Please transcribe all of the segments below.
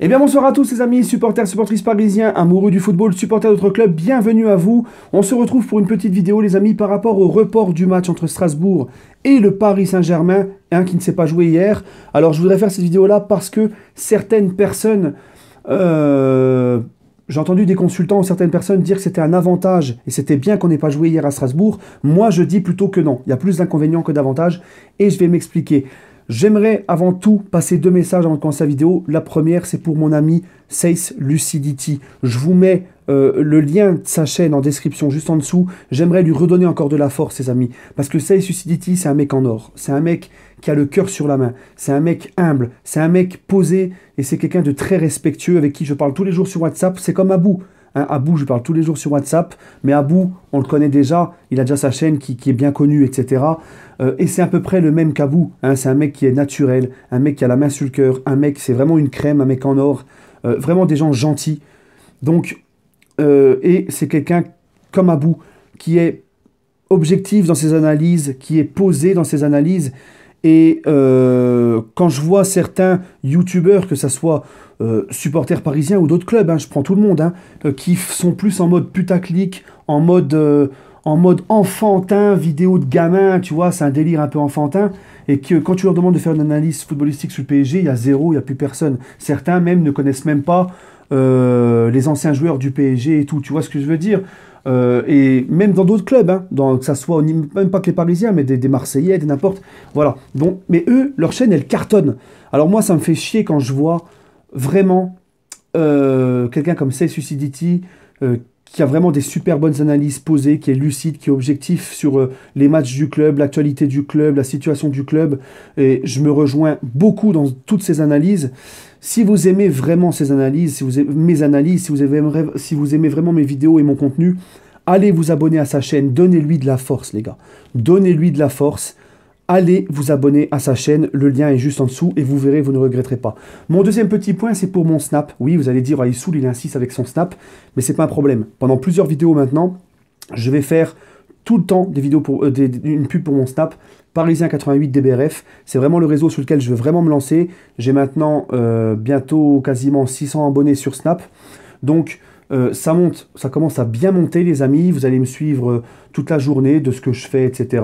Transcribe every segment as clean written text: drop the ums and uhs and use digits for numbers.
Eh bien bonsoir à tous les amis, supporters, supportrices parisiens, amoureux du football, supporters d'autres clubs, bienvenue à vous. On se retrouve pour une petite vidéo les amis par rapport au report du match entre Strasbourg et le Paris Saint-Germain, qui ne s'est pas joué hier. Alors je voudrais faire cette vidéo là parce que certaines personnes, j'ai entendu des consultants ou certaines personnes dire que c'était un avantage et c'était bien qu'on n'ait pas joué hier à Strasbourg. Moi je dis plutôt que non, il y a plus d'inconvénients que d'avantages et je vais m'expliquer. J'aimerais avant tout passer deux messages avant de commencer la vidéo. La première, c'est pour mon ami Sace Lucidity. Je vous mets le lien de sa chaîne en description juste en dessous. J'aimerais lui redonner encore de la force, les amis. Parce que Sace Lucidity, c'est un mec en or. C'est un mec qui a le cœur sur la main. C'est un mec humble. C'est un mec posé. Et c'est quelqu'un de très respectueux avec qui je parle tous les jours sur WhatsApp. C'est comme Abou. Abou, je parle tous les jours sur WhatsApp, mais Abou, on le connaît déjà, il a déjà sa chaîne qui est bien connue, etc. Et c'est à peu près le même qu'Abou, c'est un mec qui est naturel, un mec qui a la main sur le cœur, un mec, c'est vraiment une crème, un mec en or, vraiment des gens gentils. Donc, et c'est quelqu'un comme Abou, qui est objectif dans ses analyses, qui est posé dans ses analyses. Et quand je vois certains youtubeurs, que ce soit supporters parisiens ou d'autres clubs, je prends tout le monde, qui sont plus en mode putaclic, en mode enfantin, vidéo de gamin, tu vois, c'est un délire un peu enfantin, et que quand tu leur demandes de faire une analyse footballistique sur le PSG, il y a zéro, il n'y a plus personne. Certains même ne connaissent même pas les anciens joueurs du PSG et tout, tu vois ce que je veux dire? Et même dans d'autres clubs, que ça soit même pas que les Parisiens, mais des Marseillais, des n'importe. Voilà. Donc, mais eux, leur chaîne, elle cartonne. Alors moi, ça me fait chier quand je vois vraiment quelqu'un comme Say Suicidity qui a vraiment des super bonnes analyses posées, qui est lucide, qui est objectif sur les matchs du club, l'actualité du club, la situation du club. Et je me rejoins beaucoup dans toutes ces analyses. Si vous aimez vraiment ces analyses, si vous aimez mes analyses, si vous aimez vraiment mes vidéos et mon contenu, allez vous abonner à sa chaîne, donnez-lui de la force les gars. Donnez-lui de la force, allez vous abonner à sa chaîne, le lien est juste en dessous et vous verrez, vous ne regretterez pas. Mon deuxième petit point, c'est pour mon Snap. Oui, vous allez dire, il saoule, il insiste avec son Snap, mais c'est pas un problème. Pendant plusieurs vidéos maintenant, je vais faire tout le temps des vidéos une pub pour mon Snap. Parisien 88 DBRF, c'est vraiment le réseau sur lequel je veux vraiment me lancer. J'ai maintenant bientôt quasiment 600 abonnés sur Snap. Donc ça monte, ça commence à bien monter les amis. Vous allez me suivre toute la journée de ce que je fais, etc.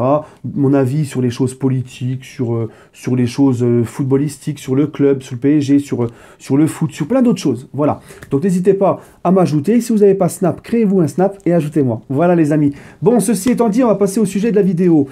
Mon avis sur les choses politiques, sur les choses footballistiques, sur le club, sur le PSG, sur le foot, sur plein d'autres choses. Voilà. Donc n'hésitez pas à m'ajouter. Si vous n'avez pas Snap, créez-vous un Snap et ajoutez-moi. Voilà les amis. Bon, ceci étant dit, on va passer au sujet de la vidéo.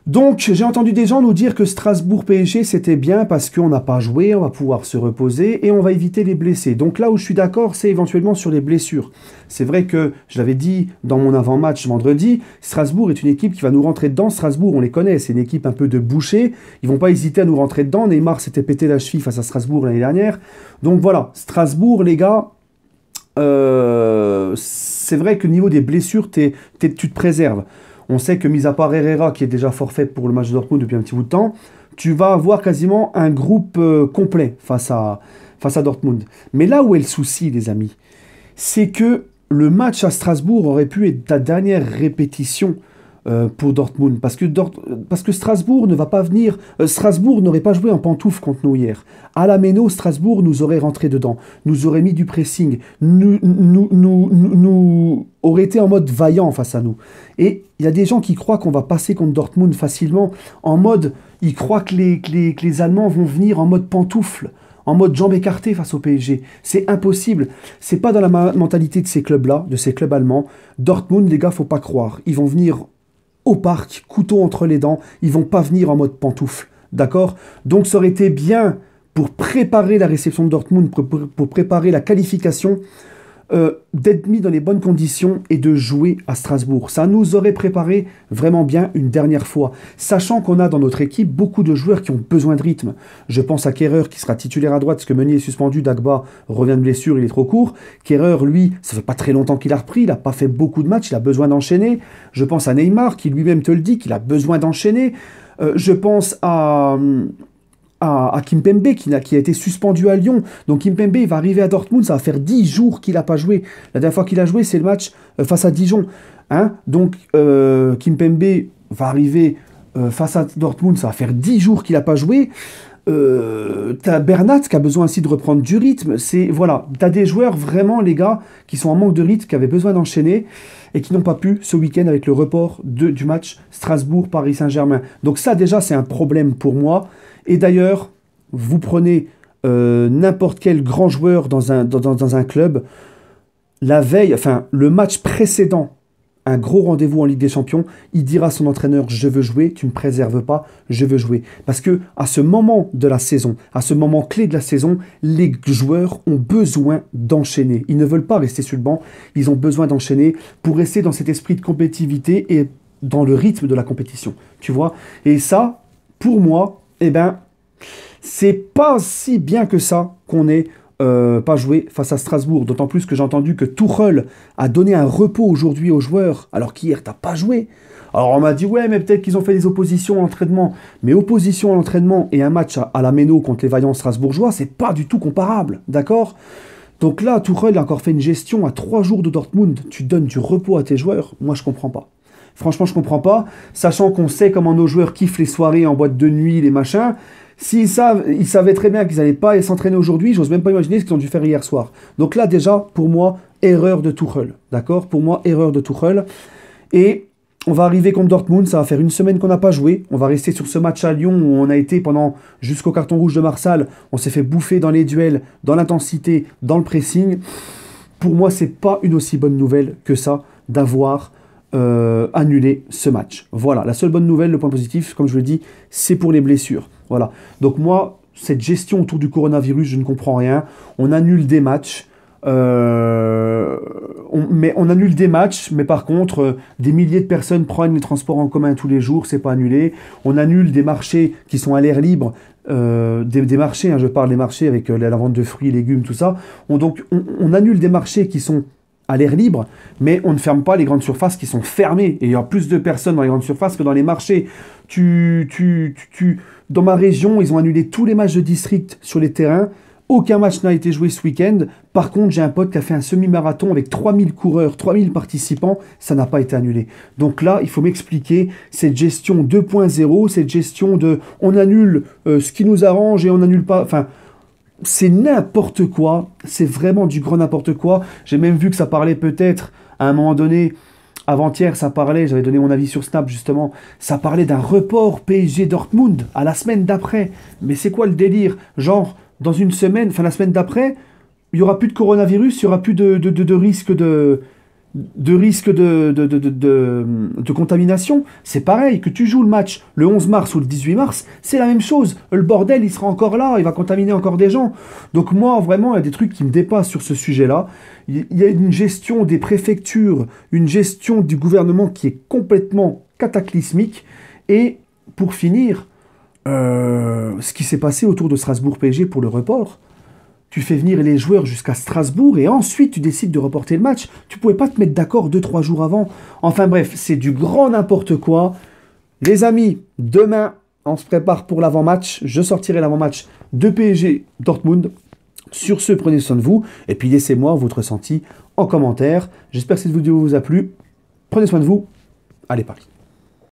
Donc, j'ai entendu des gens nous dire que Strasbourg-PSG, c'était bien parce qu'on n'a pas joué, on va pouvoir se reposer et on va éviter les blessés. Donc là où je suis d'accord, c'est éventuellement sur les blessures. C'est vrai que, je l'avais dit dans mon avant-match vendredi, Strasbourg est une équipe qui va nous rentrer dedans. Strasbourg, on les connaît, c'est une équipe un peu de boucher. Ils vont pas hésiter à nous rentrer dedans. Neymar s'était pété la cheville face à Strasbourg l'année dernière. Donc voilà, Strasbourg, les gars, c'est vrai que au niveau des blessures, tu te préserves. On sait que, mis à part Herrera, qui est déjà forfait pour le match de Dortmund depuis un petit bout de temps, tu vas avoir quasiment un groupe complet face à Dortmund. Mais là où est le souci, les amis, c'est que le match à Strasbourg aurait pu être ta dernière répétition pour Dortmund. Parce que Strasbourg ne va pas venir... Strasbourg n'aurait pas joué en pantoufle contre nous hier. À la Méno, Strasbourg nous aurait rentré dedans. Nous aurait mis du pressing. Nous aurait été en mode vaillant face à nous. Et il y a des gens qui croient qu'on va passer contre Dortmund facilement. En mode... Ils croient que les Allemands vont venir en mode pantoufle. En mode jambes écartées face au PSG. C'est impossible. C'est pas dans la mentalité de ces clubs-là, de ces clubs allemands. Dortmund, les gars, faut pas croire. Ils vont venir au parc, couteau entre les dents, ils vont pas venir en mode pantoufle, d'accord? Donc ça aurait été bien pour préparer la réception de Dortmund, pour préparer la qualification, d'être mis dans les bonnes conditions et de jouer à Strasbourg. Ça nous aurait préparé vraiment bien une dernière fois, sachant qu'on a dans notre équipe beaucoup de joueurs qui ont besoin de rythme. Je pense à Kehrer qui sera titulaire à droite, parce que Meunier est suspendu, Dagba revient de blessure, il est trop court. Kehrer, lui, ça fait pas très longtemps qu'il a repris, il n'a pas fait beaucoup de matchs, il a besoin d'enchaîner. Je pense à Neymar, qui lui-même te le dit, qu'il a besoin d'enchaîner. Je pense à Kimpembe qui a été suspendu à Lyon. Donc Kimpembe il va arriver à Dortmund, ça va faire 10 jours qu'il n'a pas joué. La dernière fois qu'il a joué, c'est le match face à Dijon. Donc Kimpembe va arriver face à Dortmund, ça va faire 10 jours qu'il n'a pas joué. T'as Bernat qui a besoin aussi de reprendre du rythme. Voilà, t'as des joueurs vraiment, les gars, qui sont en manque de rythme, qui avaient besoin d'enchaîner et qui n'ont pas pu ce week-end avec le report du match Strasbourg-Paris Saint-Germain. Donc ça, déjà, c'est un problème pour moi. Et d'ailleurs, vous prenez n'importe quel grand joueur dans un club, la veille, enfin, le match précédent, un gros rendez-vous en Ligue des Champions, il dira à son entraîneur, je veux jouer, tu ne me préserves pas, je veux jouer. Parce que à ce moment de la saison, à ce moment clé de la saison, les joueurs ont besoin d'enchaîner. Ils ne veulent pas rester sur le banc, ils ont besoin d'enchaîner pour rester dans cet esprit de compétitivité et dans le rythme de la compétition. Tu vois? Et ça, pour moi, eh ben, c'est pas si bien que ça qu'on ait pas joué face à Strasbourg. D'autant plus que j'ai entendu que Tuchel a donné un repos aujourd'hui aux joueurs, alors qu'hier, t'as pas joué. Alors on m'a dit, ouais, mais peut-être qu'ils ont fait des oppositions à l'entraînement. Mais opposition à l'entraînement et un match à la Méno contre les vaillants strasbourgeois, c'est pas du tout comparable, d'accord? Donc là, Tuchel a encore fait une gestion à 3 jours de Dortmund. Tu donnes du repos à tes joueurs? Moi, je comprends pas. Franchement, je comprends pas. Sachant qu'on sait comment nos joueurs kiffent les soirées en boîte de nuit, les machins. S'ils savent, ils savaient très bien qu'ils n'allaient pas s'entraîner aujourd'hui, j'ose même pas imaginer ce qu'ils ont dû faire hier soir. Donc là, déjà, pour moi, erreur de Tuchel. D'accord? Pour moi, erreur de Tuchel. Et on va arriver contre Dortmund, ça va faire une semaine qu'on n'a pas joué. On va rester sur ce match à Lyon où on a été jusqu'au carton rouge de Marsal. On s'est fait bouffer dans les duels, dans l'intensité, dans le pressing. Pour moi, c'est pas une aussi bonne nouvelle que ça d'avoir annulé ce match. Voilà, la seule bonne nouvelle, le point positif, comme je le dis, c'est pour les blessures. Voilà. Donc moi, cette gestion autour du coronavirus, je ne comprends rien. On annule des matchs. On annule des matchs, mais par contre, des milliers de personnes prennent les transports en commun tous les jours, c'est pas annulé. On annule des marchés qui sont à l'air libre, des marchés, hein, je parle des marchés avec la vente de fruits et légumes, tout ça. On annule des marchés qui sont à l'air libre, mais on ne ferme pas les grandes surfaces qui sont fermées. Et il y a plus de personnes dans les grandes surfaces que dans les marchés. Dans ma région, ils ont annulé tous les matchs de district sur les terrains. Aucun match n'a été joué ce week-end. Par contre, j'ai un pote qui a fait un semi-marathon avec 3000 coureurs, 3000 participants. Ça n'a pas été annulé. Donc là, il faut m'expliquer cette gestion 2.0, cette gestion de on annule ce qui nous arrange et on n'annule pas... Enfin, c'est n'importe quoi. C'est vraiment du grand n'importe quoi. J'ai même vu que ça parlait peut-être, à un moment donné... Avant-hier, ça parlait, j'avais donné mon avis sur Snap justement, ça parlait d'un report PSG Dortmund à la semaine d'après. Mais c'est quoi le délire? Genre, dans une semaine, enfin la semaine d'après, il n'y aura plus de coronavirus, il n'y aura plus de risque de contamination. C'est pareil, que tu joues le match le 11 mars ou le 18 mars, c'est la même chose. Le bordel, il sera encore là, il va contaminer encore des gens. Donc moi, vraiment, il y a des trucs qui me dépassent sur ce sujet-là. Il y a une gestion des préfectures, une gestion du gouvernement qui est complètement cataclysmique. Et pour finir, ce qui s'est passé autour de Strasbourg-PSG pour le report, tu fais venir les joueurs jusqu'à Strasbourg et ensuite tu décides de reporter le match. Tu pouvais pas te mettre d'accord 2-3 jours avant. Enfin bref, c'est du grand n'importe quoi. Les amis, demain, on se prépare pour l'avant-match. Je sortirai l'avant-match de PSG Dortmund. Sur ce, prenez soin de vous. Et puis laissez-moi votre ressenti en commentaire. J'espère que cette vidéo vous a plu. Prenez soin de vous. Allez, Paris.